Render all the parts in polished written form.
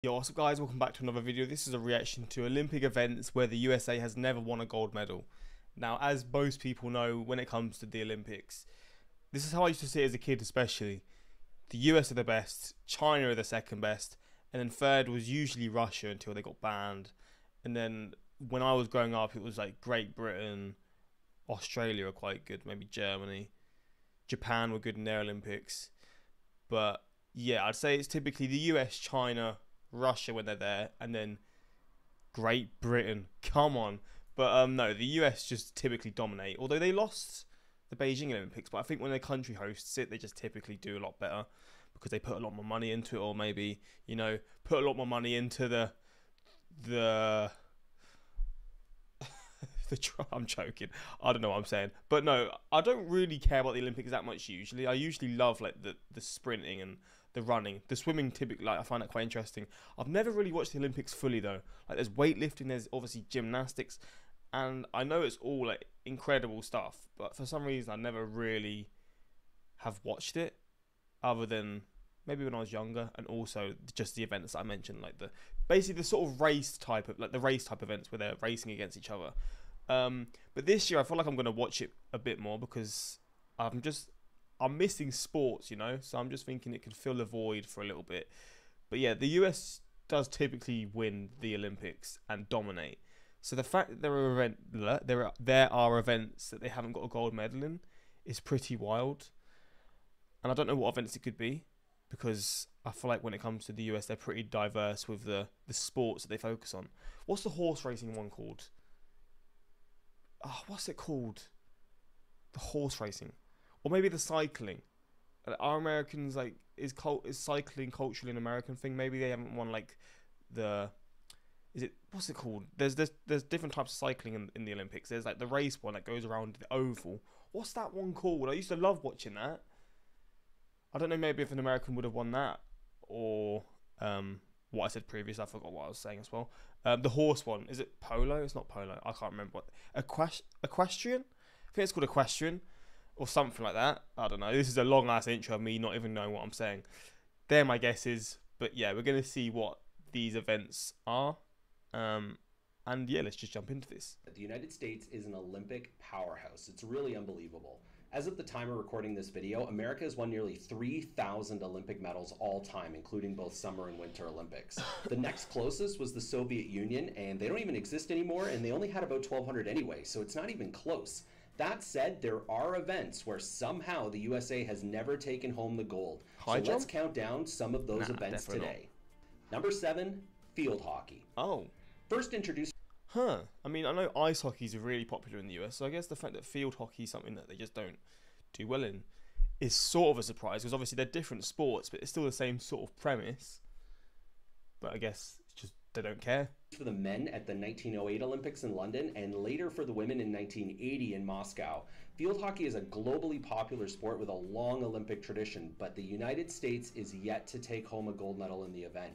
Yo, what's up guys, welcome back to another video. This is a reaction to Olympic events where the USA has never won a gold medal. Now, as most people know, when it comes to the Olympics, this is how I used to see it as a kid especially. The US are the best, China are the second best, and then third was usually Russia until they got banned. And then when I was growing up, it was like Great Britain, Australia are quite good, maybe Germany. Japan were good in their Olympics. But yeah, I'd say it's typically the US, China, Russia when they're there, and then Great Britain. Come on. But no, the US just typically dominate. Although they lost the Beijing Olympics, but I think when their country hosts it, they just typically do a lot better because they put a lot more money into it, or maybe, you know, put a lot more money into the I'm joking. I don't know what I'm saying. But no, I don't really care about the Olympics that much usually. I usually love like the sprinting and the running. The swimming typically, like, I find that quite interesting. I've never really watched the Olympics fully though. Like, there's weightlifting, there's obviously gymnastics, and I know it's all like incredible stuff, but for some reason I never really have watched it other than maybe when I was younger, and also just the events that I mentioned, like the basically the sort of race type of, like the race type events where they're racing against each other. But this year I feel like I'm going to watch it a bit more because I'm missing sports, you know, so I'm just thinking it could fill a void for a little bit. But yeah, the US does typically win the Olympics and dominate. So the fact that there are events that they haven't got a gold medal in is pretty wild. And I don't know what events it could be, because I feel like when it comes to the US, they're pretty diverse with the sports that they focus on. What's the horse racing one called? Oh, what's it called? The horse racing, or maybe the cycling. Are Americans like is cycling culturally an American thing? Maybe they haven't won like the. Is it, what's it called? There's different types of cycling in the Olympics. There's like the race one that goes around the oval. What's that one called? I used to love watching that. I don't know, maybe if an American would have won that, or what I said previously, I forgot what I was saying as well. The horse one, is it polo? It's not polo. I can't remember what. Equestrian? I think it's called equestrian or something like that. I don't know. This is a long ass intro of me not even knowing what I'm saying. They're my guesses, but yeah, we're gonna see what these events are. And yeah, let's just jump into this. The United States is an Olympic powerhouse. It's really unbelievable. As of the time of recording this video, America has won nearly 3,000 Olympic medals all time, including both Summer and Winter Olympics. The next closest was the Soviet Union, and they don't even exist anymore, and they only had about 1,200 anyway, so it's not even close. That said, there are events where somehow the USA has never taken home the gold. Let's count down some of those events today. Number 7, field hockey. Oh. First introduced... Huh. I mean, I know ice hockey is really popular in the US, so I guess the fact that field hockey is something that they just don't do well in is sort of a surprise, because obviously they're different sports, but it's still the same sort of premise. But I guess it's just they don't care. For the men at the 1908 Olympics in London, and later for the women in 1980 in Moscow. Field hockey is a globally popular sport with a long Olympic tradition, but the United States is yet to take home a gold medal in the event.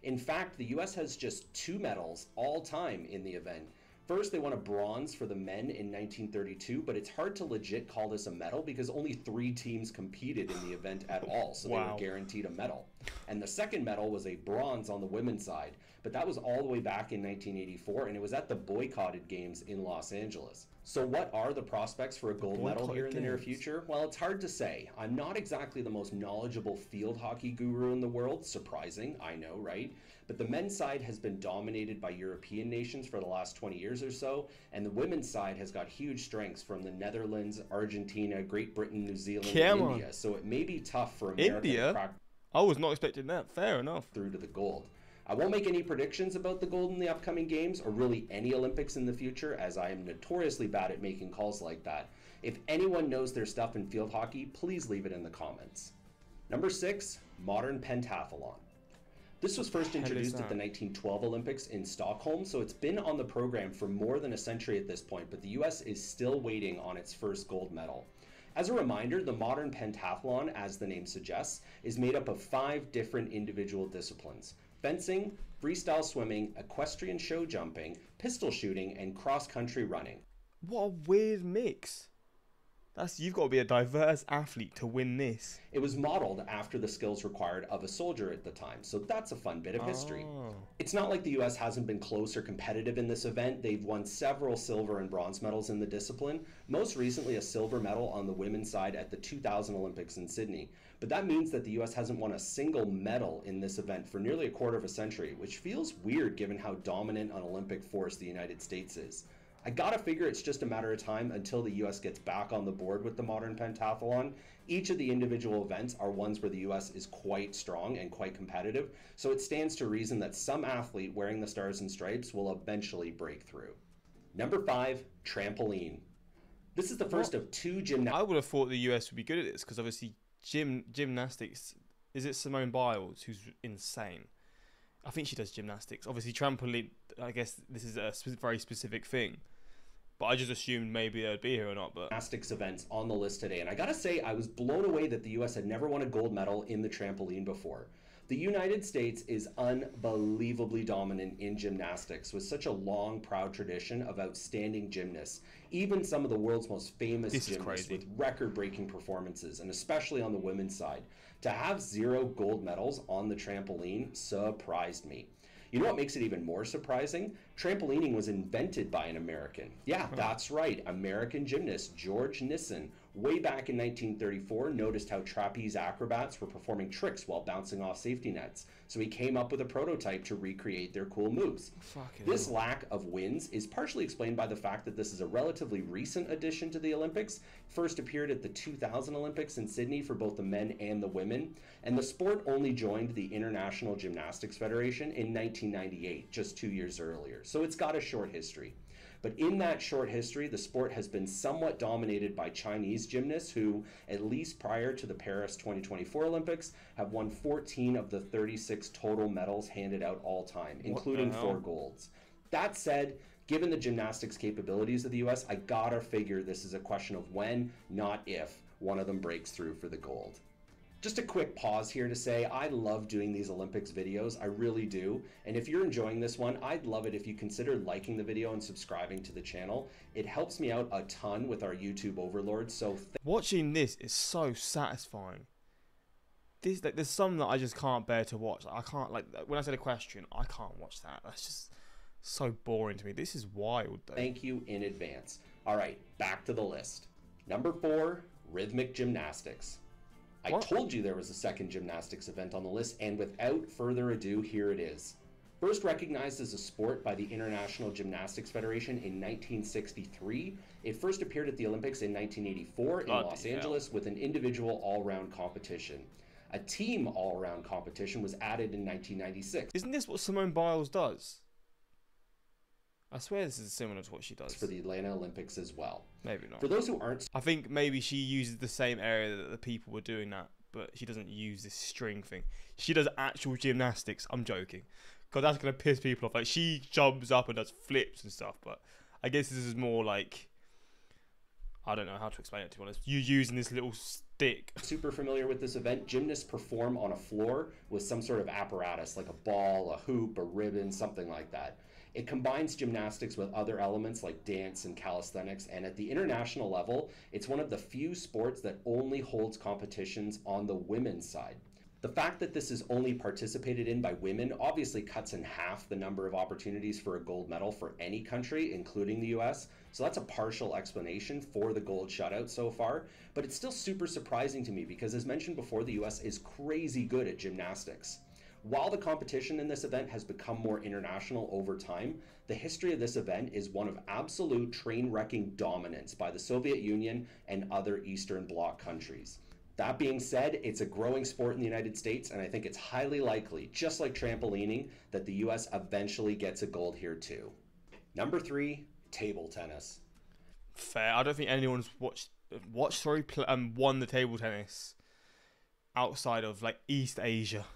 In fact, the US has just 2 medals all time in the event. First, they won a bronze for the men in 1932, but it's hard to legit call this a medal because only 3 teams competed in the event at all, so Wow. they were guaranteed a medal. And the second medal was a bronze on the women's side, but that was all the way back in 1984, and it was at the boycotted games in Los Angeles. So what are the prospects for a gold medal here in the near future? Well, it's hard to say. I'm not exactly the most knowledgeable field hockey guru in the world. Surprising, I know, right? But the men's side has been dominated by European nations for the last 20 years or so, and the women's side has got huge strengths from the Netherlands, Argentina, Great Britain, New Zealand, and India. So it may be tough for America to crack. I was not expecting that. Fair enough. Through to the gold. I won't make any predictions about the gold in the upcoming games, or really any Olympics in the future, as I am notoriously bad at making calls like that. If anyone knows their stuff in field hockey, please leave it in the comments. Number 6, modern pentathlon. This was first introduced at the 1912 Olympics in Stockholm, so it's been on the program for more than a century at this point, but the US is still waiting on its first gold medal. As a reminder, the modern pentathlon, as the name suggests, is made up of 5 different individual disciplines: fencing, freestyle swimming, equestrian show jumping, pistol shooting, and cross-country running. What a weird mix. You've got to be a diverse athlete to win this. It was modeled after the skills required of a soldier at the time, so that's a fun bit of history. Oh. It's not like the US hasn't been close or competitive in this event. They've won several silver and bronze medals in the discipline, most recently a silver medal on the women's side at the 2000 Olympics in Sydney. But that means that the US hasn't won a single medal in this event for nearly a quarter of a century, which feels weird given how dominant an Olympic force the United States is. I gotta figure it's just a matter of time until the US gets back on the board with the modern pentathlon. Each of the individual events are ones where the US is quite strong and quite competitive, so it stands to reason that some athlete wearing the stars and stripes will eventually break through. Number 5, trampoline. This is the first of two gymnastics. I would have thought the US would be good at this because obviously gymnastics, is it Simone Biles who's insane? I think she does gymnastics. Obviously trampoline, I guess this is a very specific thing. But I just assumed maybe they'd be here or not. But gymnastics events on the list today. And I gotta say, I was blown away that the US had never won a gold medal in the trampoline before. The United States is unbelievably dominant in gymnastics with such a long, proud tradition of outstanding gymnasts. Even some of the world's most famous gymnasts with record-breaking performances, and especially on the women's side. To have 0 gold medals on the trampoline surprised me. You know what makes it even more surprising? Trampolining was invented by an American. Yeah, that's right. American gymnast George Nissen, way back in 1934, noticed how trapeze acrobats were performing tricks while bouncing off safety nets. So he came up with a prototype to recreate their cool moves. This lack of wins is partially explained by the fact that this is a relatively recent addition to the Olympics. First appeared at the 2000 Olympics in Sydney for both the men and the women. And the sport only joined the International Gymnastics Federation in 1998, just 2 years earlier. So it's got a short history. But in that short history, the sport has been somewhat dominated by Chinese gymnasts who, at least prior to the Paris 2024 Olympics, have won 14 of the 36 total medals handed out all time, including 4 golds. That said, given the gymnastics capabilities of the US, I gotta figure this is a question of when, not if, one of them breaks through for the gold. Just a quick pause here to say I love doing these Olympics videos, I really do. And if you're enjoying this one, I'd love it if you consider liking the video and subscribing to the channel. It helps me out a ton with our YouTube overlord, so watching this is so satisfying. There's some that I just can't bear to watch. I can't, like, when I said a question, I can't watch that. That's just so boring to me. This is wild though. Thank you in advance. All right, back to the list. Number 4, rhythmic gymnastics. I told you there was a second gymnastics event on the list, and without further ado, here it is. First recognized as a sport by the International Gymnastics Federation in 1963, it first appeared at the Olympics in 1984 in Los Angeles with an individual all-round competition. A team all-round competition was added in 1996. Isn't this what Simone Biles does? I swear this is similar to what she does. For the Atlanta Olympics as well. Maybe not. For those who aren't... I think maybe she uses the same area that the people were doing that, but she doesn't use this string thing. She does actual gymnastics. I'm joking. Because that's going to piss people off. Like, she jumps up and does flips and stuff, but I guess this is more like... I don't know how to explain it, to be honest. You using this little stick. Super familiar with this event. Gymnasts perform on a floor with some sort of apparatus, like a ball, a hoop, a ribbon, something like that. It combines gymnastics with other elements like dance and calisthenics, and at the international level, it's one of the few sports that only holds competitions on the women's side. The fact that this is only participated in by women obviously cuts in half the number of opportunities for a gold medal for any country, including the US, so that's a partial explanation for the gold shutout so far, but it's still super surprising to me because, as mentioned before, the US is crazy good at gymnastics. While the competition in this event has become more international over time, the history of this event is one of absolute train-wrecking dominance by the Soviet Union and other Eastern Bloc countries. That being said, it's a growing sport in the United States, and I think it's highly likely, just like trampolining, that the US eventually gets a gold here too. Number 3, table tennis. Fair. I don't think anyone's won the table tennis outside of, like, East Asia.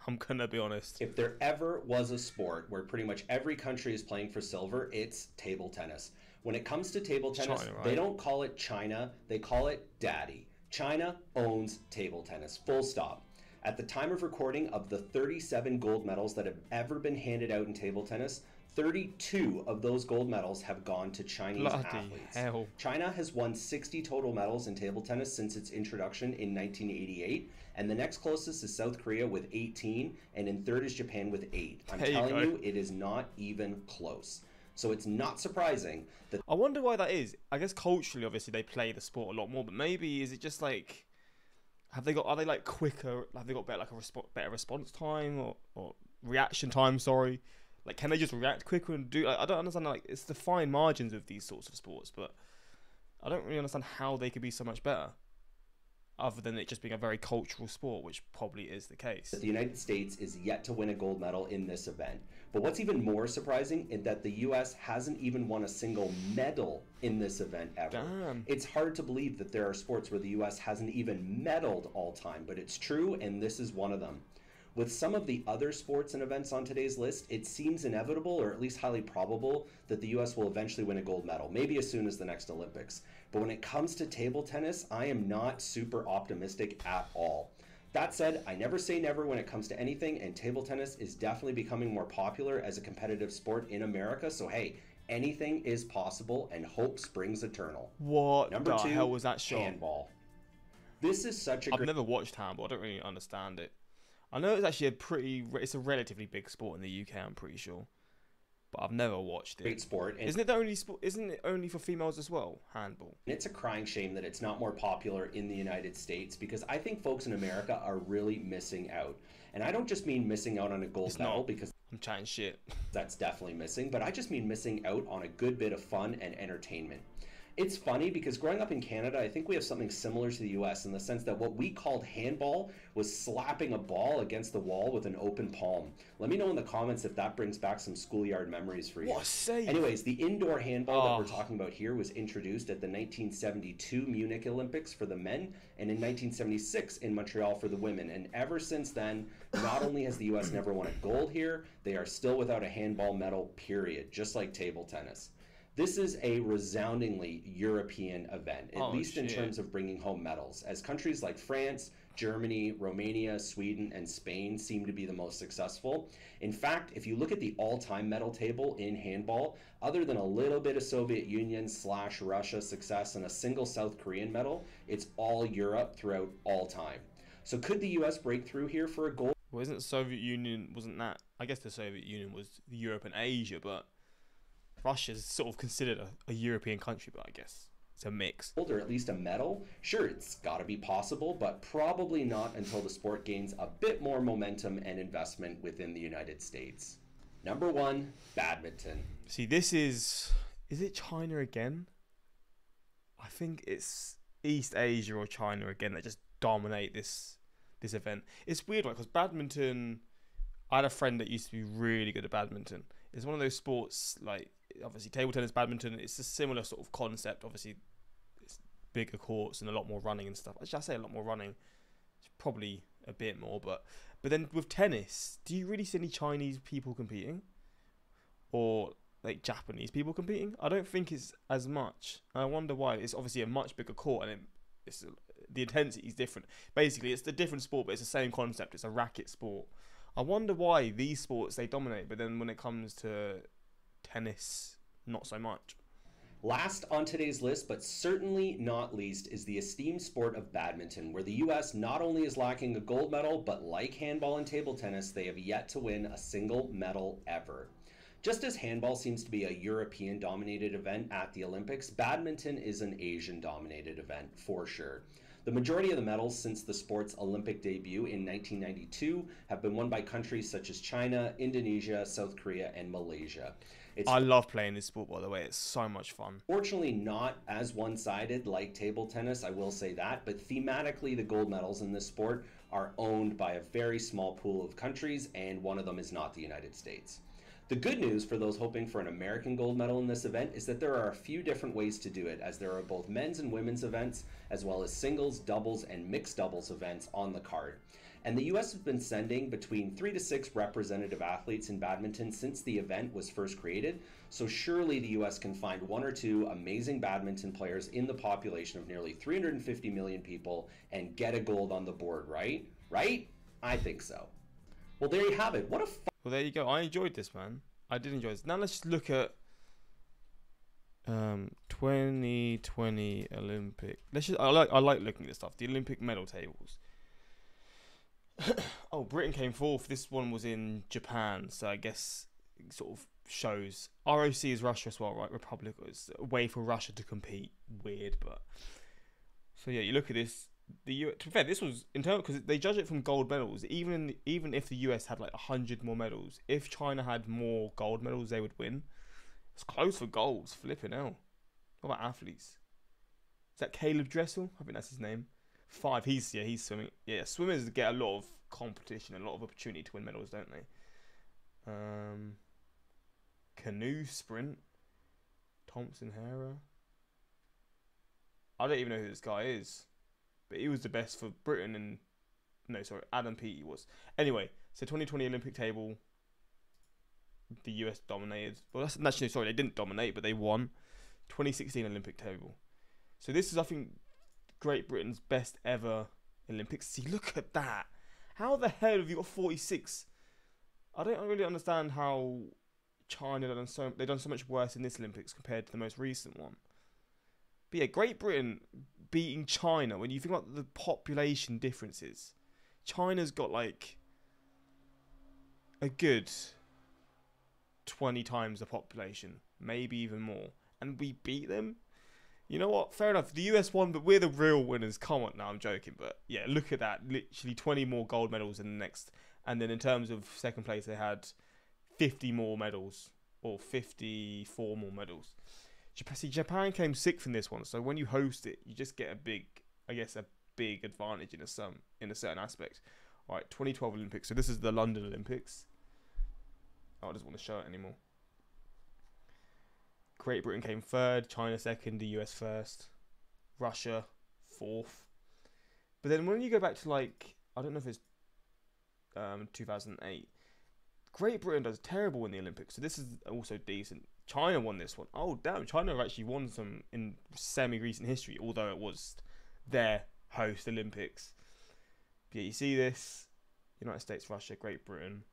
I'm gonna be honest. If there ever was a sport where pretty much every country is playing for silver, it's table tennis. When it comes to table tennis, China, right? They don't call it China, they call it Daddy. China owns table tennis, full stop. At the time of recording, of the 37 gold medals that have ever been handed out in table tennis, 32 of those gold medals have gone to Chinese athletes. Hell. China has won 60 total medals in table tennis since its introduction in 1988, and the next closest is South Korea with 18, and in third is Japan with 8. I'm telling you, it is not even close. So it's not surprising that... I wonder why that is. I guess culturally, obviously, they play the sport a lot more, but maybe is it just like... Are they like quicker? Have they got better, like better response time or reaction time? Sorry, like can they just react quicker and do? I don't understand. Like it's the fine margins of these sorts of sports, but I don't really understand how they could be so much better, other than it just being a very cultural sport, which probably is the case. The United States is yet to win a gold medal in this event. But what's even more surprising is that the U.S. hasn't even won a single medal in this event ever. Damn. It's hard to believe that there are sports where the U.S. hasn't even medaled all time, but it's true, and this is one of them. With some of the other sports and events on today's list, it seems inevitable, or at least highly probable, that the U.S. will eventually win a gold medal, maybe as soon as the next Olympics. But when it comes to table tennis, I am not super optimistic at all. That said, I never say never when it comes to anything, and table tennis is definitely becoming more popular as a competitive sport in America, so hey, anything is possible, and hope springs eternal. What Number the 2, hell was that shot? handball. This is such a I've never watched handball. I don't really understand it. I know it's actually it's a relatively big sport in the UK, I'm pretty sure. But I've never watched it. great sport. Isn't it the only sport? Isn't it only for females as well? Handball. It's a crying shame that it's not more popular in the United States, because I think folks in America are really missing out. And I don't just mean missing out on a gold medal, because I'm chatting shit. that's definitely missing, but I just mean missing out on a good bit of fun and entertainment. It's funny because growing up in Canada, I think we have something similar to the US in the sense that what we called handball was slapping a ball against the wall with an open palm. Let me know in the comments if that brings back some schoolyard memories for you. What a save. Anyways, the indoor handball that we're talking about here was introduced at the 1972 Munich Olympics for the men and in 1976 in Montreal for the women. And ever since then, not only has the US never won a gold here, they are still without a handball medal, period, just like table tennis. This is a resoundingly European event, at least in terms of bringing home medals, as countries like France, Germany, Romania, Sweden, and Spain seem to be the most successful. In fact, if you look at the all-time medal table in handball, other than a little bit of Soviet Union / Russia success and a single South Korean medal, it's all Europe throughout all time. So could the US break through here for a gold? Well, isn't the Soviet Union, wasn't that? I guess the Soviet Union was Europe and Asia, but Russia's sort of considered a European country, but I guess it's a mix. Or at least a medal? Sure, it's got to be possible, but probably not until the sport gains a bit more momentum and investment within the United States. Number 1, badminton. See, this is it China again? I think it's East Asia or China again that just dominate this event. It's weird, right? Because badminton, I had a friend that used to be really good at badminton. It's one of those sports, like, obviously table tennis, badminton, it's a similar sort of concept. Obviously it's bigger courts and a lot more running and stuff. Actually, I say a lot more running, it's probably a bit more, but then with tennis, do you really see any Chinese people competing or like Japanese people competing? I don't think it's as much. I wonder why. It's obviously a much bigger court, and the intensity is different. Basically, it's a different sport, but it's the same concept. It's a racket sport. I wonder why these sports, they dominate, but then when it comes to tennis, not so much. Last on today's list, but certainly not least, is the esteemed sport of badminton, where the US not only is lacking a gold medal, but like handball and table tennis, they have yet to win a single medal ever. Just as handball seems to be a European-dominated event at the Olympics, badminton is an Asian-dominated event for sure. The majority of the medals since the sport's Olympic debut in 1992 have been won by countries such as China, Indonesia, South Korea, and Malaysia. I love playing this sport, by the way. It's so much fun. Fortunately not as one-sided like table tennis, I will say that, but thematically the gold medals in this sport are owned by a very small pool of countries, and one of them is not the United States. The good news for those hoping for an American gold medal in this event is that there are a few different ways to do it, as there are both men's and women's events, as well as singles, doubles, and mixed doubles events on the card. And the US has been sending between 3 to 6 representative athletes in badminton since the event was first created, so surely the US can find 1 or 2 amazing badminton players in the population of nearly 350 million people and get a gold on the board, right? Right? I think so. Well, there you have it. What a Well, there you go. I enjoyed this, man. I did enjoy this. Now let's just look at 2020 Olympic. I like looking at this stuff. The Olympic medal tables. Oh, Britain came fourth. This one was in Japan, so I guess it sort of shows. ROC is Russia as well, right? Republic is a way for Russia to compete. Weird, but so yeah, you look at this. To be fair, this was in terms because they judge it from gold medals. Even if the US had like 100 more medals, if China had more gold medals, they would win. It's close for golds. Flipping hell. What about athletes? Is that Caleb Dressel? I think that's his name. 5. He's swimming. Yeah, swimmers get a lot of competition, a lot of opportunity to win medals, don't they? Canoe sprint. Thompson Hera. I don't even know who this guy is, but he was the best for Britain and Adam Peaty was. Anyway, so 2020 Olympic table. The US dominated. Well, that's actually sorry, they didn't dominate, but they won. 2016 Olympic table. So this is, I think, Great Britain's best ever Olympics. See, look at that. How the hell have you got 46? I don't really understand how China done so much worse in this Olympics compared to the most recent one. But yeah, Great Britain beating China. When you think about the population differences, China's got like a good 20 times the population, maybe even more, and we beat them. You know what? Fair enough. The US won, but we're the real winners. Come on, now I'm joking, but yeah, look at that. Literally 20 more gold medals in the next, and then in terms of second place, they had 50 more medals or 54 more medals. Japan came sixth in this one, so when you host it, you just get a big advantage in a certain aspect. All right, 2012 Olympics. So this is the London Olympics. Oh, I don't want to show it anymore. Great Britain came third, China second, the US first, Russia fourth. But then when you go back to like, I don't know if it's 2008, Great Britain does terrible in the Olympics. So this is also decent. China won this one. Oh damn, China have actually won some in semi-recent history, although it was their host Olympics. But yeah, you see this, United States, Russia, Great Britain.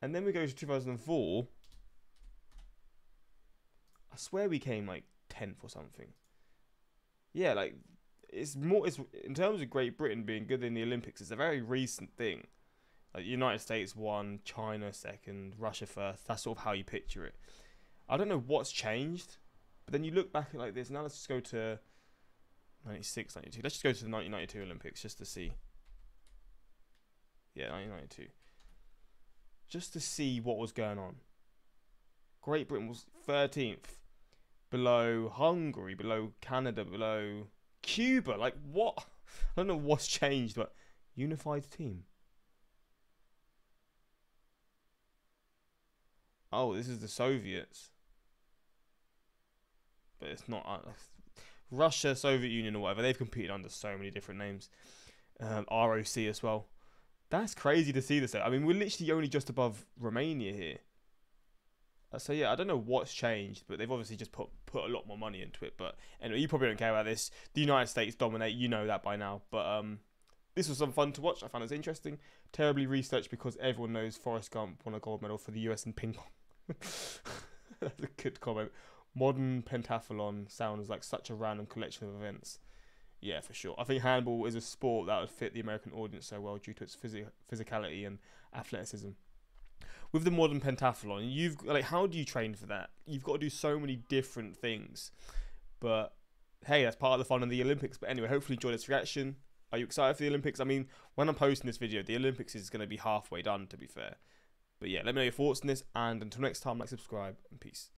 And then we go to 2004. I swear we came like 10th or something. Yeah, like it's in terms of Great Britain being good in the Olympics, it's a very recent thing. Like United States won, China second, Russia first. That's sort of how you picture it. I don't know what's changed, but then you look back at like this. Now let's just go to 96, 92. Let's just go to the 1992 Olympics just to see. Yeah, 1992. Just to see what was going on. Great Britain was 13th. Below Hungary, below Canada, below Cuba. Like, what? I don't know what's changed, but unified team. Oh, this is the Soviets. But it's not. Russia, Soviet Union, or whatever. They've competed under so many different names. ROC as well. That's crazy to see this. I mean, we're literally only just above Romania here. So yeah, I don't know what's changed, but they've obviously just put a lot more money into it. But anyway, you probably don't care about this. The United States dominate, you know that by now. But this was some fun to watch. I found it interesting. Terribly researched because everyone knows Forrest Gump won a gold medal for the US in ping pong. That's a good comment. Modern pentathlon sounds like such a random collection of events. Yeah, for sure. I think handball is a sport that would fit the American audience so well due to its physicality and athleticism. With the modern pentathlon, how do you train for that? You've got to do so many different things. But hey, that's part of the fun of the Olympics. But anyway, hopefully you enjoyed this reaction. Are you excited for the Olympics? I mean, when I'm posting this video, the Olympics is going to be halfway done, to be fair. But yeah, let me know your thoughts on this. And until next time, like, subscribe, and peace.